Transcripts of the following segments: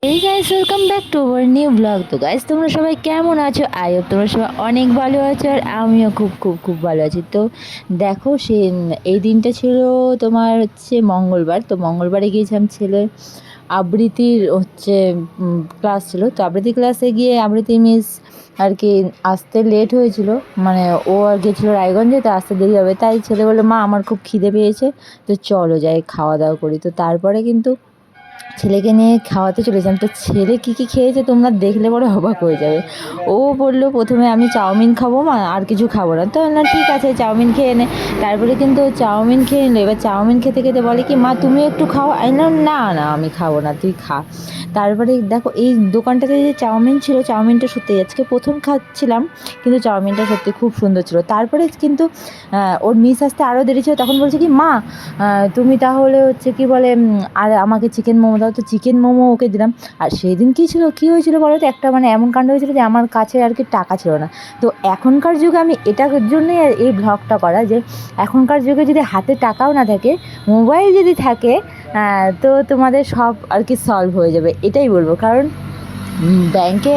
এই guys, welcome back to our new blog. তো guys, তোমরা সবাই কেমন আছো? আই হোপ তোমরা সবাই অনেক ভালো আছো, আর আমিও খুব খুব খুব ভালো আছি। তো দেখো, এই দিনটা ছিল তোমার হচ্ছে মঙ্গলবার। তো মঙ্গলবারে গিয়েছিলাম ছেলের আবৃত্তির ক্লাস ছিল। তো আবৃত্তি ক্লাসে গিয়ে আবৃত্তি মিস আর কি আসতে লেট হয়েছিল, মানে ও আর গেছিলো রায়গঞ্জে, তো আসতে দেরি হবে। তাই ছেলে বললো, মা আমার খুব খিদে পেয়েছে, তো চলো যাই খাওয়া দাওয়া করি। তো তারপরে কিন্তু ছেলেকে নিয়ে খাওয়াতে চলেছিলাম। তো ছেলে কী কী খেয়েছে তোমরা দেখলে পরে অবাক হয়ে যাবে। ও বললো প্রথমে, আমি চাউমিন খাবো মা, আর কিছু খাবো না। তো না, ঠিক আছে চাউমিন খেয়ে নে। তারপরে কিন্তু চাউমিন খেয়ে নিল। এবার চাউমিন খেতে খেতে বলে কি, মা তুমি একটু খাও। আমি বললাম, না না আমি খাবো না, তুই খা। তারপরে দেখো, এই দোকানটাতে যে চাউমিন ছিল, চাউমিনটা সত্যি আজকে প্রথম খাচ্ছিলাম, কিন্তু চাউমিনটা সত্যি খুব সুন্দর ছিল। তারপরে কিন্তু ওর মিস আসতে আরও দেরি ছিল। তখন বলছে কি, মা তুমি তাহলে হচ্ছে কি বলে আর আমাকে চিকেন মোমো দাও। তো চিকেন মোমো ওকে দিলাম। আর সেই দিন কী হয়েছিল বলো তো, একটা মানে এমন কাণ্ড হয়েছিল যে আমার কাছে আর কি টাকা ছিল না। তো এখনকার যুগে আমি এটার জন্যই এই ব্লগটা করা, যে এখনকার যুগে যদি হাতে টাকাও না থাকে, মোবাইল যদি থাকে, তো তোমাদের সব আর কি সলভ হয়ে যাবে, এটাই বলবো। কারণ ব্যাংকে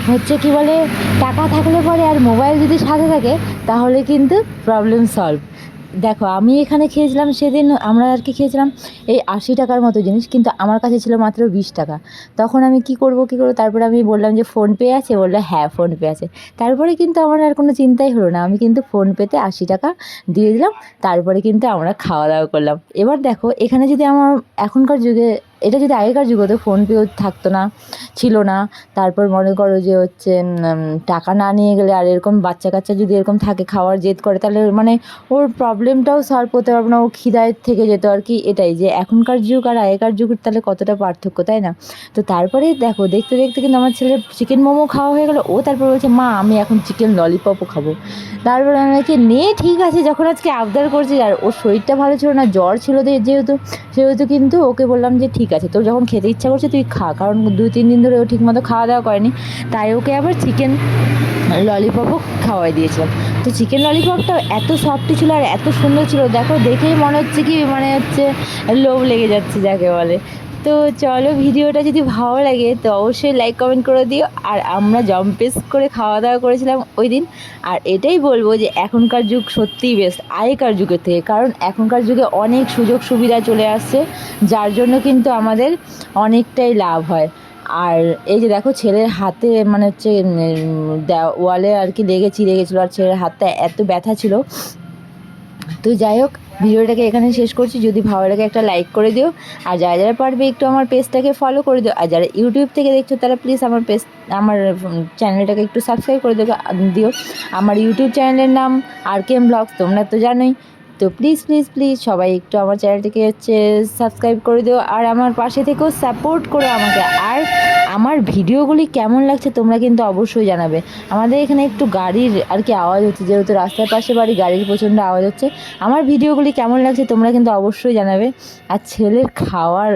হচ্ছে কি বলে, টাকা থাকলে পরে আর মোবাইল যদি সাথে থাকে, তাহলে কিন্তু প্রবলেম সলভ। দেখো, আমি এখানে খেয়েছিলাম সেদিন, আমরা আর কি খেয়েছিলাম এই 80 টাকার মতো জিনিস, কিন্তু আমার কাছে ছিল মাত্র 20 টাকা। তখন আমি কি করব, তারপরে আমি বললাম যে ফোনপে আছে, বললো হ্যাঁ ফোনপে আছে। তারপরে কিন্তু আমার আর কোনো চিন্তাই হলো না, আমি কিন্তু ফোনপেতে 80 টাকা দিয়ে দিলাম। তারপরে কিন্তু আমরা খাওয়া দাওয়া করলাম। এবার দেখো, এখানে যদি আমার এখনকার যুগে, এটা যদি আগেকার যুগে হতো, ফোনপেও থাকতো না, ছিল না। তারপর মনে করো যে টাকা না নিয়ে গেলে, আর এরকম বাচ্চা কাচ্চা যদি এরকম থাকে খাওয়ার জেদ করে, তাহলে মানে ওর প্রবলেমটাও সলভ করতে পারবো না, ও খিদায় থেকে যেত আর কি। এটাই যে এখনকার যুগ আর আগেকার যুগের তাহলে কতটা পার্থক্য, তাই না? তো তারপরে দেখো, দেখতে দেখতে কিন্তু আমার ছেলের চিকেন মোমো খাওয়া হয়ে গেলো। ও তারপর বলছে, মা আমি এখন চিকেন ললিপপও খাবো। তারপরে আমি কি নে, ঠিক আছে, যখন আজকে আবদার করছি। আর ওর শরীরটা ভালো ছিল না, জ্বর ছিল যেহেতু কিন্তু ওকে বললাম যে ঠিক আছে, তোর যখন খেতে ইচ্ছা করছে তুই খা। কারণ 2-3 দিন ধরে ও ঠিকমতো খাওয়া দাওয়া করেনি, তাই ওকে আবার চিকেন ললিপপও খাওয়াই দিয়েছিলাম। তো চিকেন ললিপপটাও এত সফট ছিল আর এত সুন্দর ছিল, দেখো দেখেই মনে হচ্ছে কি, মানে হচ্ছে লোভ লেগে যাচ্ছে যাকে বলে। তো চলো, ভিডিওটা যদি ভালো লাগে তো অবশ্যই লাইক কমেন্ট করে দিও। আর আমরা জম্পেস করে খাওয়া দাওয়া করেছিলাম ওই দিন। আর এটাই বলবো যে এখনকার যুগ সত্যিই বেস্ট আগেকার যুগের থেকে, কারণ এখনকার যুগে অনেক সুযোগ সুবিধা চলে আসছে, যার জন্য কিন্তু আমাদের অনেকটাই লাভ হয়। আর এই যে দেখো, ছেলের হাতে মানে হচ্ছে ওয়ালে আর কি লেগে চিড়ে গেছিলো, আর ছেলের হাতটা এত ব্যথা ছিল। তো যাই হোক, ভিডিওটাকে এখানে শেষ করছি। যদি ভালো লাগে একটা লাইক করে দিও, আর যারা যারা পারবে একটু আমার পেজটাকে ফলো করে দিও। আর যারা ইউটিউব থেকে দেখছো তারা প্লিজ আমার চ্যানেলটাকে একটু সাবস্ক্রাইব করে দিও। আমার ইউটিউব চ্যানেলের নাম RKM ব্লগস, তোমরা তো জানোই। তো প্লিজ প্লিজ প্লিজ সবাই একটু আমার চ্যানেলটিকে সাবস্ক্রাইব করে দিও, আর আমার পাশে থেকেও সাপোর্ট করো আমাকে। আর আমার ভিডিওগুলি কেমন লাগছে তোমরা কিন্তু অবশ্যই জানাবে। আমাদের এখানে একটু গাড়ির আর কি আওয়াজ হচ্ছে, যেহেতু রাস্তার পাশে বাড়ি, গাড়ির প্রচণ্ড আওয়াজ হচ্ছে। আমার ভিডিওগুলি কেমন লাগছে তোমরা কিন্তু অবশ্যই জানাবে। আর ছেলের খাওয়ার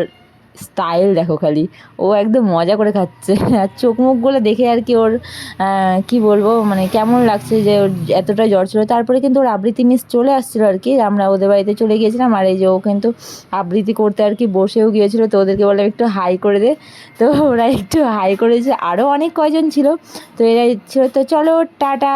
স্টাইল দেখো খালি, ও একদম মজা করে খাচ্ছে। আর চোখ মুখগুলো দেখে আর কি ওর কি বলবো, মানে কেমন লাগছে যে ওর এতটা জ্বর ছিল। তারপরে কিন্তু ওর আবৃত্তি মিস চলে আসছিলো আর কি, আমরা ওদের বাড়িতে চলে গিয়েছিলাম। আর এই যে ও কিন্তু আবৃত্তি করতে আর কি বসেও গিয়েছিলো, তো ওদেরকে বললাম একটু হাই করে দে। তো ওরা একটু হাই করেছে, আরও অনেক কয়জন ছিল, তো এরাই ছিল। তো চলো, টাটা।